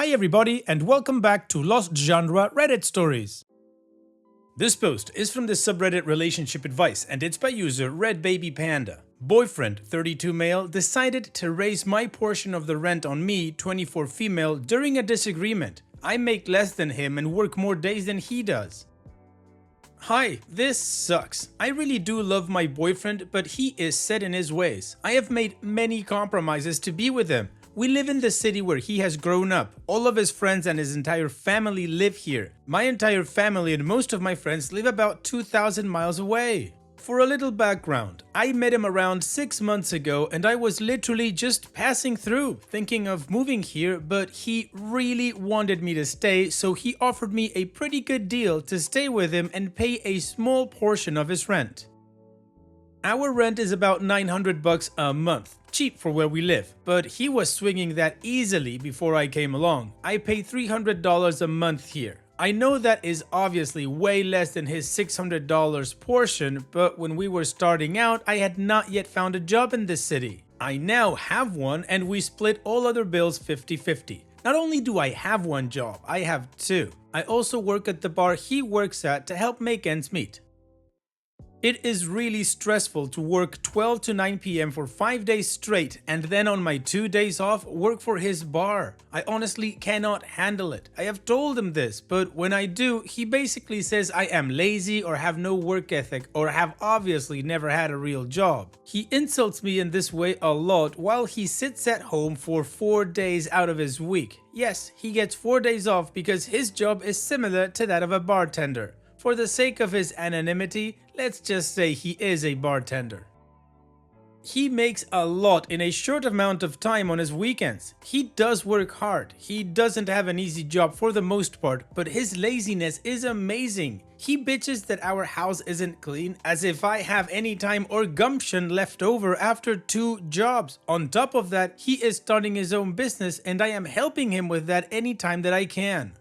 Hi everybody and welcome back to Lost Genre Reddit Stories. This post is from the subreddit Relationship Advice and it's by user RedBabyPanda. Boyfriend, 32 male, decided to raise my portion of the rent on me, 24 female, during a disagreement. I make less than him and work more days than he does. Hi, this sucks. I really do love my boyfriend, but he is set in his ways. I have made many compromises to be with him. We live in the city where he has grown up. All of his friends and his entire family live here. My entire family and most of my friends live about 2,000 miles away. For a little background, I met him around 6 months ago and I was literally just passing through, thinking of moving here, but he really wanted me to stay, so he offered me a pretty good deal to stay with him and pay a small portion of his rent. Our rent is about $900 a month, cheap for where we live, but he was swinging that easily before I came along. I pay $300 a month here. I know that is obviously way less than his $600 portion, but when we were starting out, I had not yet found a job in this city. I now have one and we split all other bills 50-50. Not only do I have one job, I have two. I also work at the bar he works at to help make ends meet. It is really stressful to work 12 to 9 p.m. for 5 days straight and then on my 2 days off work for his bar. I honestly cannot handle it. I have told him this, but when I do, he basically says I am lazy or have no work ethic or have obviously never had a real job. He insults me in this way a lot while he sits at home for 4 days out of his week. Yes, he gets 4 days off because his job is similar to that of a bartender. For the sake of his anonymity, let's just say he is a bartender. He makes a lot in a short amount of time on his weekends. He does work hard. He doesn't have an easy job for the most part, but his laziness is amazing. He bitches that our house isn't clean as if I have any time or gumption left over after 2 jobs. On top of that, he is starting his own business and I am helping him with that anytime that I can.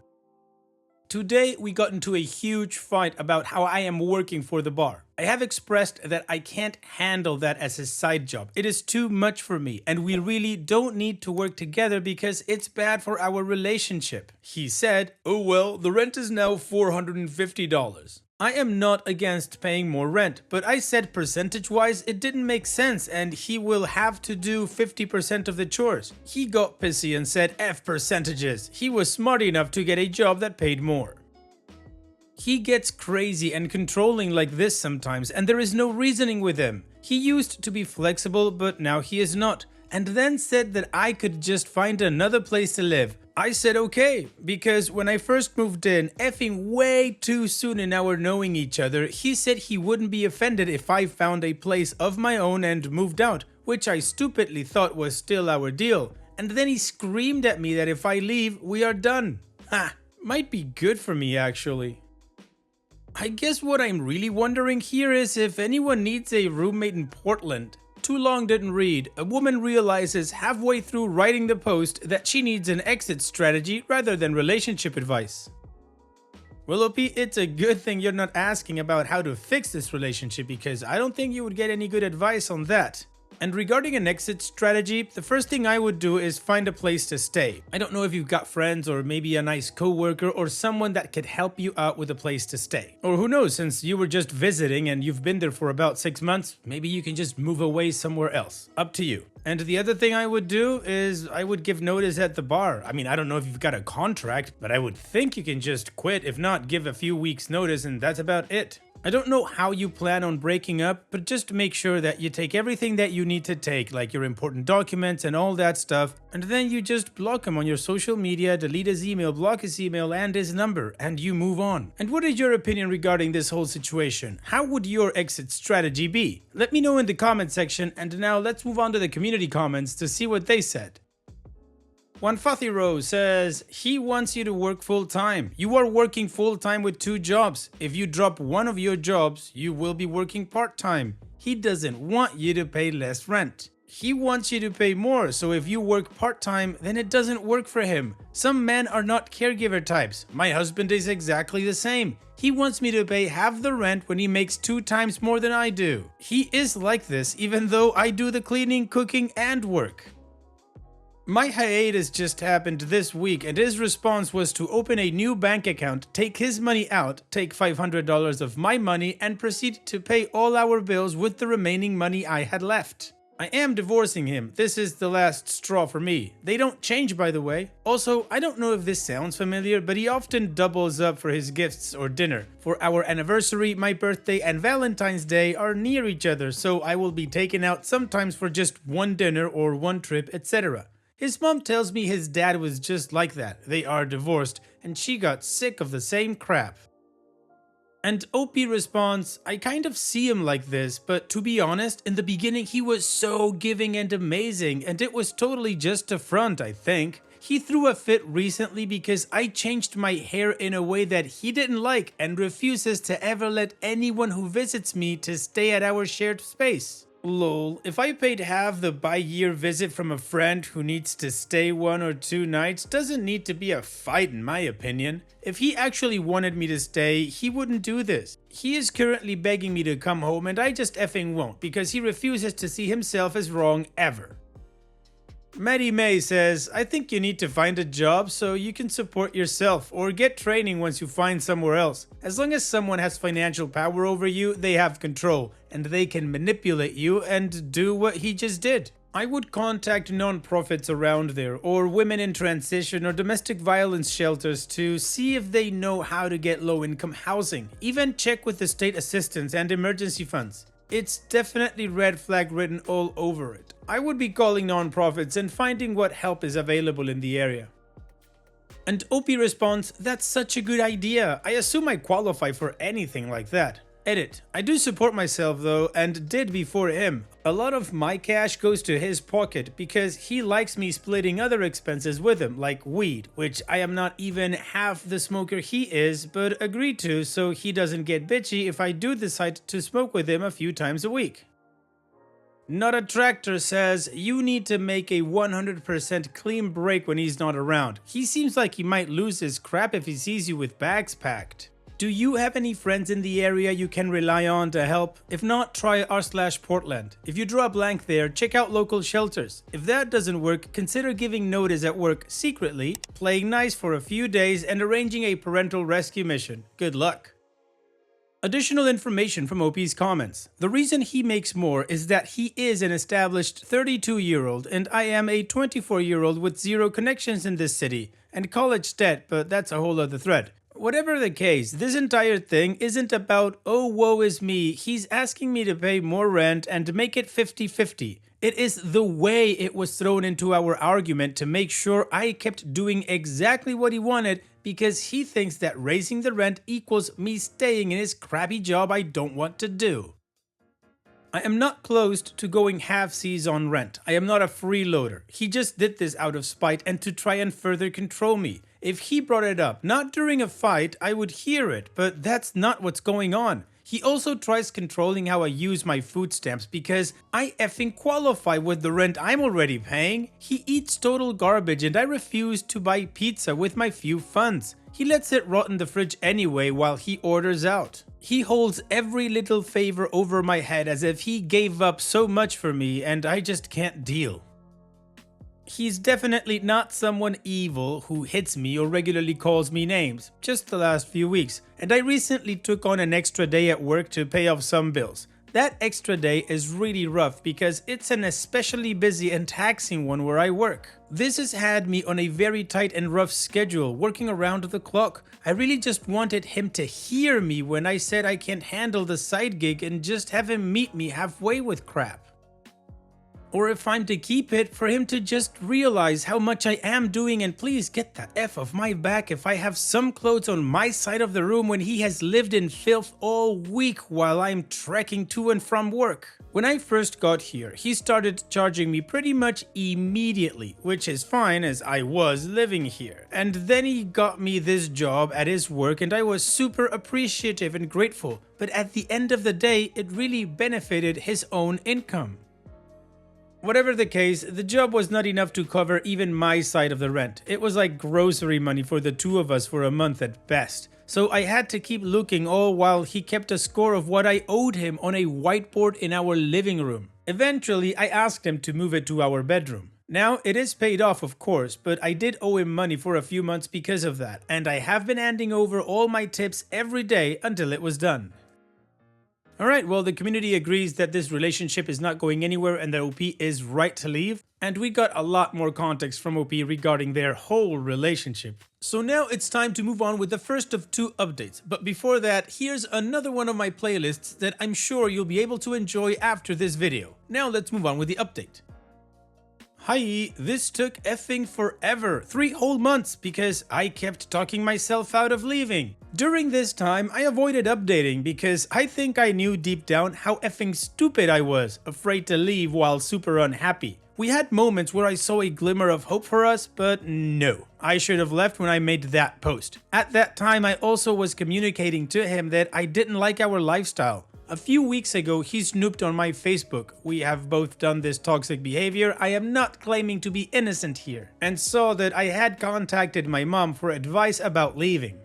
Today, we got into a huge fight about how I am working for the bar. I have expressed that I can't handle that as a side job. It is too much for me and we really don't need to work together because it's bad for our relationship. He said, "Oh well, the rent is now $450. I am not against paying more rent, but I said percentage-wise it didn't make sense and he will have to do 50% of the chores. He got pissy and said F percentages. He was smart enough to get a job that paid more. He gets crazy and controlling like this sometimes and there is no reasoning with him. He used to be flexible but now he is not, and then said that I could just find another place to live. I said okay, because when I first moved in, effing way too soon in our knowing each other, he said he wouldn't be offended if I found a place of my own and moved out, which I stupidly thought was still our deal. And then he screamed at me that if I leave, we are done. Ha, might be good for me actually. I guess what I'm really wondering here is if anyone needs a roommate in Portland. Too long didn't read. A woman realizes halfway through writing the post that she needs an exit strategy rather than relationship advice. Well, OP, it's a good thing you're not asking about how to fix this relationship because I don't think you would get any good advice on that. And regarding an exit strategy, the first thing I would do is find a place to stay. I don't know if you've got friends or maybe a nice coworker or someone that could help you out with a place to stay. Or who knows, since you were just visiting and you've been there for about 6 months, maybe you can just move away somewhere else. Up to you. And the other thing I would do is I would give notice at the bar. I mean, I don't know if you've got a contract, but I would think you can just quit. If not, give a few weeks notice and that's about it. I don't know how you plan on breaking up, but just make sure that you take everything that you need to take, like your important documents and all that stuff, and then you just block him on your social media, delete his email, block his email and his number, and you move on. And what is your opinion regarding this whole situation? How would your exit strategy be? Let me know in the comment section, and now let's move on to the community comments to see what they said. Wanfathiro says, he wants you to work full-time. You are working full-time with 2 jobs. If you drop one of your jobs, you will be working part-time. He doesn't want you to pay less rent. He wants you to pay more, so if you work part-time, then it doesn't work for him. Some men are not caregiver types. My husband is exactly the same. He wants me to pay half the rent when he makes 2 times more than I do. He is like this even though I do the cleaning, cooking, and work. My hiatus just happened this week, and his response was to open a new bank account, take his money out, take $500 of my money, and proceed to pay all our bills with the remaining money I had left. I am divorcing him. This is the last straw for me. They don't change, by the way. Also, I don't know if this sounds familiar, but he often doubles up for his gifts or dinner. For our anniversary, my birthday, and Valentine's Day are near each other, so I will be taken out sometimes for just one dinner or one trip, etc. His mom tells me his dad was just like that. They are divorced, and she got sick of the same crap. And Opie responds, I kind of see him like this, but to be honest, in the beginning he was so giving and amazing, and it was totally just a front, I think. He threw a fit recently because I changed my hair in a way that he didn't like and refuses to ever let anyone who visits me to stay at our shared space. Lol, if I paid half the by-year visit from a friend who needs to stay 1 or 2 nights, doesn't need to be a fight in my opinion. If he actually wanted me to stay, he wouldn't do this. He is currently begging me to come home and I just effing won't because he refuses to see himself as wrong ever. Maddie May says, I think you need to find a job so you can support yourself or get training once you find somewhere else. As long as someone has financial power over you, they have control and they can manipulate you and do what he just did. I would contact non-profits around there or women in transition or domestic violence shelters to see if they know how to get low-income housing. Even check with the state assistance and emergency funds. It's definitely red flag written all over it. I would be calling non-profits and finding what help is available in the area. And Opie responds, that's such a good idea. I assume I qualify for anything like that. Edit. I do support myself though, and did before him. A lot of my cash goes to his pocket because he likes me splitting other expenses with him, like weed, which I am not even half the smoker he is, but agree to so he doesn't get bitchy if I do decide to smoke with him a few times a week. Not a Tractor says, you need to make a 100% clean break when he's not around. He seems like he might lose his crap if he sees you with bags packed. Do you have any friends in the area you can rely on to help? If not, try r/Portland. If you draw a blank there, check out local shelters. If that doesn't work, consider giving notice at work secretly, playing nice for a few days, and arranging a parental rescue mission. Good luck. Additional information from Opie's comments. The reason he makes more is that he is an established 32-year-old and I am a 24-year-old with zero connections in this city and college debt, but that's a whole other thread. Whatever the case, this entire thing isn't about, oh woe is me, he's asking me to pay more rent and make it 50-50. It is the way it was thrown into our argument to make sure I kept doing exactly what he wanted because he thinks that raising the rent equals me staying in his crappy job I don't want to do. I am not closed to going half-seas on rent. I am not a freeloader. He just did this out of spite and to try and further control me. If he brought it up, not during a fight, I would hear it, but that's not what's going on. He also tries controlling how I use my food stamps because I effing qualify with the rent I'm already paying. He eats total garbage and I refuse to buy pizza with my few funds. He lets it rot in the fridge anyway while he orders out. He holds every little favor over my head as if he gave up so much for me and I just can't deal. He's definitely not someone evil who hits me or regularly calls me names, just the last few weeks, and I recently took on an extra day at work to pay off some bills. That extra day is really rough because it's an especially busy and taxing one where I work. This has had me on a very tight and rough schedule, working around the clock. I really just wanted him to hear me when I said I can't handle the side gig and just have him meet me halfway with crap. Or if I'm to keep it, for him to just realize how much I am doing and please get the F off my back if I have some clothes on my side of the room when he has lived in filth all week while I'm trekking to and from work. When I first got here, he started charging me pretty much immediately, which is fine as I was living here. And then he got me this job at his work and I was super appreciative and grateful, but at the end of the day, it really benefited his own income. Whatever the case, the job was not enough to cover even my side of the rent. It was like grocery money for the two of us for a month at best. So I had to keep looking all while he kept a score of what I owed him on a whiteboard in our living room. Eventually, I asked him to move it to our bedroom. Now, it is paid off, of course, but I did owe him money for a few months because of that, and I have been handing over all my tips every day until it was done. Alright, well, the community agrees that this relationship is not going anywhere and that OP is right to leave, and we got a lot more context from OP regarding their whole relationship. So now it's time to move on with the first of 2 updates, but before that, here's another one of my playlists that I'm sure you'll be able to enjoy after this video. Now let's move on with the update. Hi, this took effing forever, 3 whole months, because I kept talking myself out of leaving. During this time, I avoided updating because I think I knew deep down how effing stupid I was, afraid to leave while super unhappy. We had moments where I saw a glimmer of hope for us, but no, I should have left when I made that post. At that time, I also was communicating to him that I didn't like our lifestyle. A few weeks ago, he snooped on my Facebook. We have both done this toxic behavior, I am not claiming to be innocent here, and saw that I had contacted my mom for advice about leaving.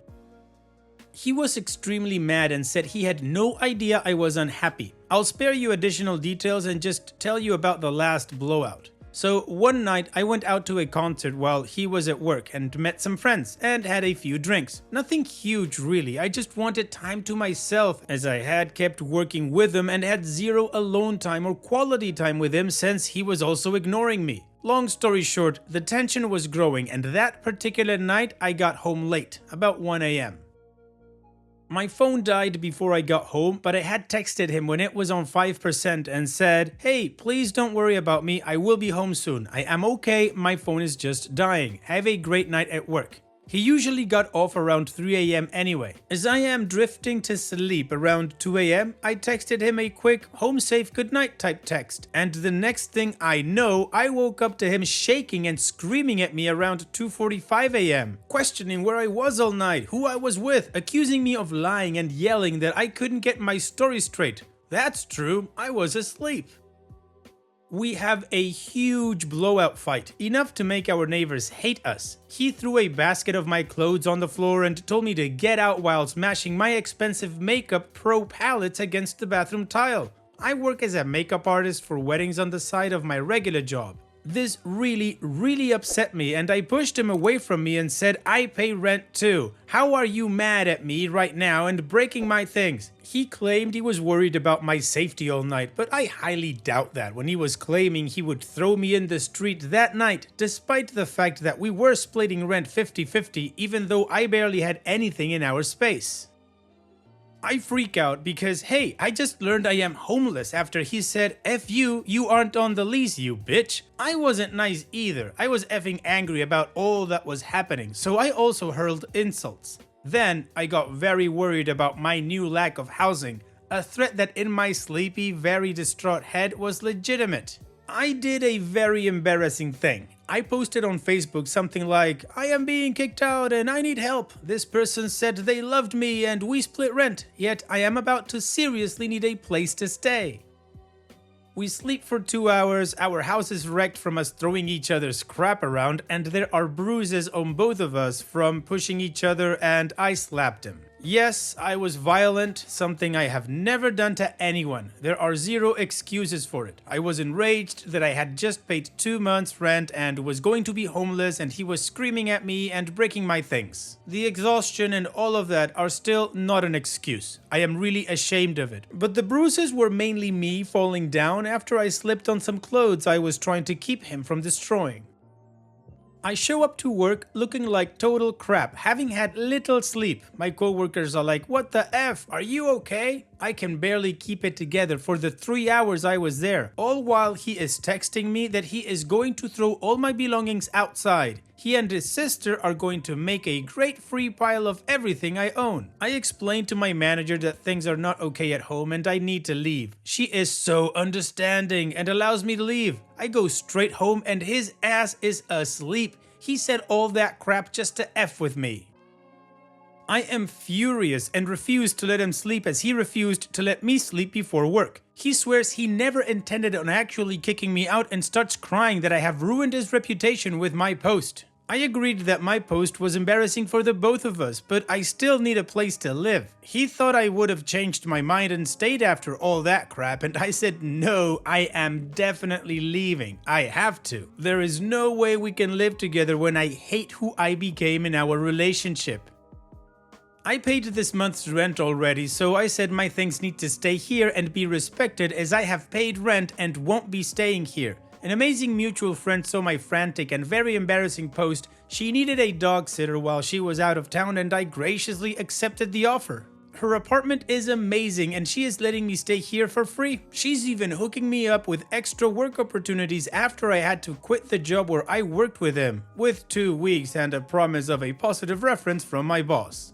He was extremely mad and said he had no idea I was unhappy. I'll spare you additional details and just tell you about the last blowout. So one night I went out to a concert while he was at work and met some friends and had a few drinks. Nothing huge really, I just wanted time to myself as I had kept working with him and had zero alone time or quality time with him since he was also ignoring me. Long story short, the tension was growing and that particular night I got home late, about 1 AM. My phone died before I got home, but I had texted him when it was on 5% and said, "Hey, please don't worry about me, I will be home soon. I am okay, my phone is just dying. Have a great night at work." He usually got off around 3 AM anyway. As I am drifting to sleep around 2 AM, I texted him a quick home safe goodnight type text. And the next thing I know, I woke up to him shaking and screaming at me around 2:45 AM, questioning where I was all night, who I was with, accusing me of lying and yelling that I couldn't get my story straight. That's true, I was asleep. We have a huge blowout fight, enough to make our neighbors hate us. He threw a basket of my clothes on the floor and told me to get out while smashing my expensive Makeup Pro palettes against the bathroom tile. I work as a makeup artist for weddings on the side of my regular job. This really upset me and I pushed him away from me and said, "I pay rent too. How are you mad at me right now and breaking my things?" He claimed he was worried about my safety all night, but I highly doubt that when he was claiming he would throw me in the street that night, despite the fact that we were splitting rent 50-50 even though I barely had anything in our space. I freak out because, hey, I just learned I am homeless after he said, "F you, you aren't on the lease, you bitch." I wasn't nice either. I was effing angry about all that was happening, so I also hurled insults. Then I got very worried about my new lack of housing, a threat that in my sleepy, very distraught head was legitimate. I did a very embarrassing thing. I posted on Facebook something like, "I am being kicked out and I need help. This person said they loved me and we split rent, yet I am about to seriously need a place to stay." We sleep for 2 hours, our house is wrecked from us throwing each other's crap around, and there are bruises on both of us from pushing each other, and I slapped him. Yes, I was violent, something I have never done to anyone. There are zero excuses for it. I was enraged that I had just paid 2 months rent and was going to be homeless, and he was screaming at me and breaking my things. The exhaustion and all of that are still not an excuse. I am really ashamed of it. But the bruises were mainly me falling down after I slipped on some clothes I was trying to keep him from destroying. I show up to work looking like total crap, having had little sleep. My coworkers are like, "What the F? Are you okay?" I can barely keep it together for the 3 hours I was there, all while he is texting me that he is going to throw all my belongings outside. He and his sister are going to make a great free pile of everything I own. I explained to my manager that things are not okay at home and I need to leave. She is so understanding and allows me to leave. I go straight home and his ass is asleep. He said all that crap just to F with me. I am furious and refuse to let him sleep as he refused to let me sleep before work. He swears he never intended on actually kicking me out and starts crying that I have ruined his reputation with my post. I agreed that my post was embarrassing for the both of us, but I still need a place to live. He thought I would have changed my mind and stayed after all that crap, and I said no, I am definitely leaving. I have to. There is no way we can live together when I hate who I became in our relationship. I paid this month's rent already, so I said my things need to stay here and be respected as I have paid rent and won't be staying here. An amazing mutual friend saw my frantic and very embarrassing post. She needed a dog sitter while she was out of town and I graciously accepted the offer. Her apartment is amazing and she is letting me stay here for free. She's even hooking me up with extra work opportunities after I had to quit the job where I worked with him, with 2 weeks and a promise of a positive reference from my boss.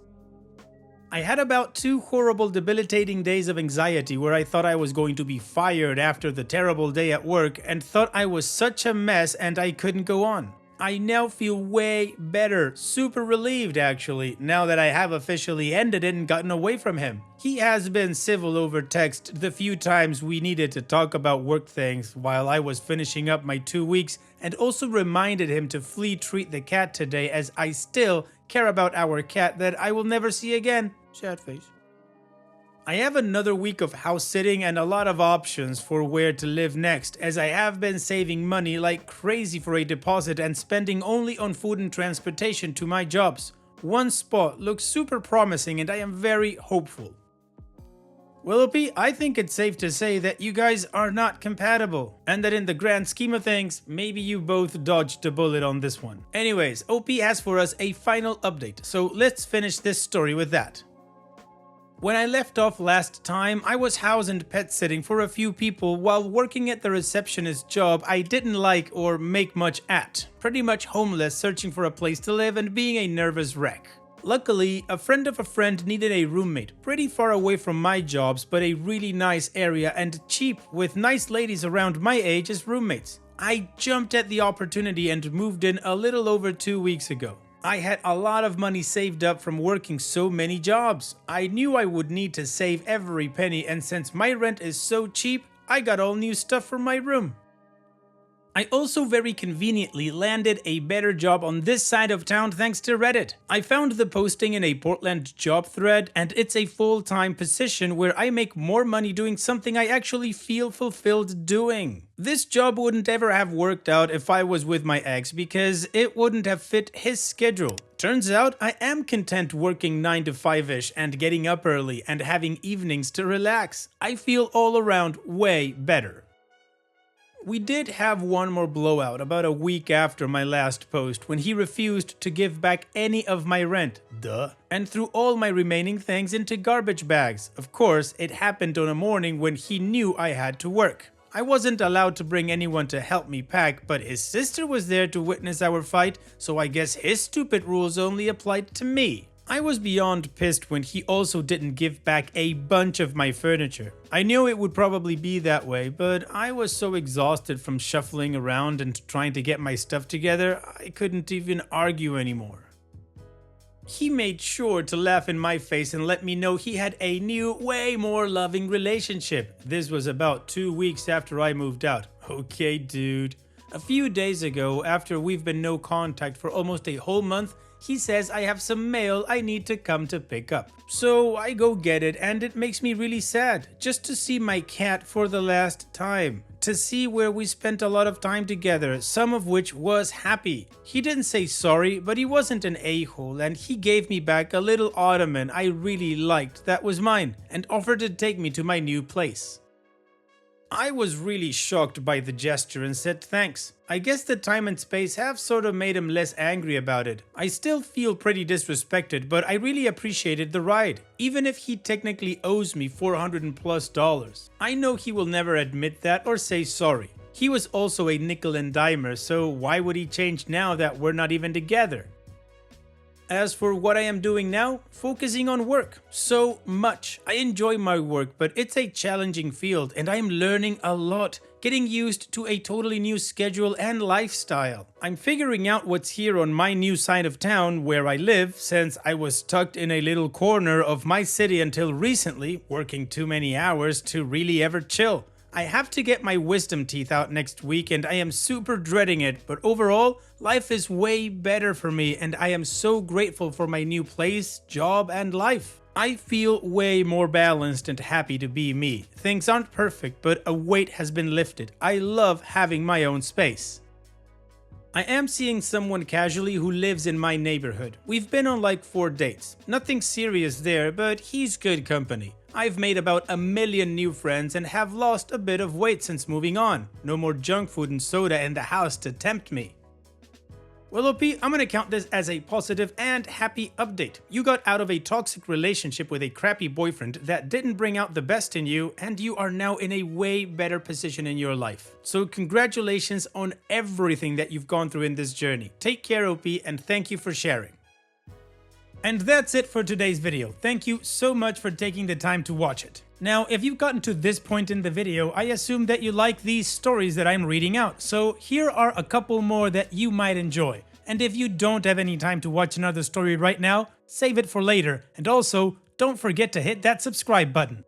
I had about 2 horrible, debilitating days of anxiety where I thought I was going to be fired after the terrible day at work and thought I was such a mess and I couldn't go on. I now feel way better, super relieved actually, now that I have officially ended it and gotten away from him. He has been civil over text the few times we needed to talk about work things while I was finishing up my 2 weeks, and also reminded him to flea treat the cat today as I still care about our cat that I will never see again. Sad face. I have another week of house sitting and a lot of options for where to live next, as I have been saving money like crazy for a deposit and spending only on food and transportation to my jobs. One spot looks super promising and I am very hopeful. Willoughby, I think it's safe to say that you guys are not compatible, and that in the grand scheme of things, maybe you both dodged a bullet on this one. Anyways, OP has for us a final update, so let's finish this story with that. When I left off last time, I was house and pet sitting for a few people while working at the receptionist job I didn't like or make much at. Pretty much homeless, searching for a place to live and being a nervous wreck. Luckily, a friend of a friend needed a roommate, pretty far away from my jobs but a really nice area and cheap, with nice ladies around my age as roommates. I jumped at the opportunity and moved in a little over 2 weeks ago. I had a lot of money saved up from working so many jobs. I knew I would need to save every penny, and since my rent is so cheap, I got all new stuff for my room. I also very conveniently landed a better job on this side of town thanks to Reddit. I found the posting in a Portland job thread, and it's a full-time position where I make more money doing something I actually feel fulfilled doing. This job wouldn't ever have worked out if I was with my ex because it wouldn't have fit his schedule. Turns out I am content working 9 to 5ish and getting up early and having evenings to relax. I feel all around way better. We did have one more blowout about a week after my last post when he refused to give back any of my rent, and threw all my remaining things into garbage bags. Of course, it happened on a morning when he knew I had to work. I wasn't allowed to bring anyone to help me pack, but his sister was there to witness our fight, so I guess his stupid rules only applied to me. I was beyond pissed when he also didn't give back a bunch of my furniture. I knew it would probably be that way, but I was so exhausted from shuffling around and trying to get my stuff together, I couldn't even argue anymore. He made sure to laugh in my face and let me know he had a new, way more loving relationship. This was about 2 weeks after I moved out. Okay, dude. A few days ago, after we've been no contact for almost a whole month, he says I have some mail I need to come to pick up. So I go get it, and it makes me really sad just to see my cat for the last time. To see where we spent a lot of time together, some of which was happy. He didn't say sorry, but he wasn't an a-hole, and he gave me back a little ottoman I really liked that was mine and offered to take me to my new place. I was really shocked by the gesture and said thanks. I guess the time and space have sort of made him less angry about it. I still feel pretty disrespected, but I really appreciated the ride, even if he technically owes me $400+ I know he will never admit that or say sorry. He was also a nickel and dimer, so why would he change now that we're not even together? As for what I am doing now, focusing on work. So much. I enjoy my work, but it's a challenging field and I am learning a lot, getting used to a totally new schedule and lifestyle. I'm figuring out what's here on my new side of town where I live, since I was tucked in a little corner of my city until recently, working too many hours to really ever chill. I have to get my wisdom teeth out next week and I am super dreading it, but overall, life is way better for me and I am so grateful for my new place, job, and life. I feel way more balanced and happy to be me. Things aren't perfect, but a weight has been lifted. I love having my own space. I am seeing someone casually who lives in my neighborhood. We've been on like 4 dates. Nothing serious there, but he's good company. I've made about 1 million new friends and have lost a bit of weight since moving on. No more junk food and soda in the house to tempt me. Well, OP, I'm gonna count this as a positive and happy update. You got out of a toxic relationship with a crappy boyfriend that didn't bring out the best in you, and you are now in a way better position in your life. So congratulations on everything that you've gone through in this journey. Take care, OP, and thank you for sharing. And that's it for today's video. Thank you so much for taking the time to watch it. Now, if you've gotten to this point in the video, I assume that you like these stories that I'm reading out, so here are a couple more that you might enjoy. And if you don't have any time to watch another story right now, save it for later, and also, don't forget to hit that subscribe button.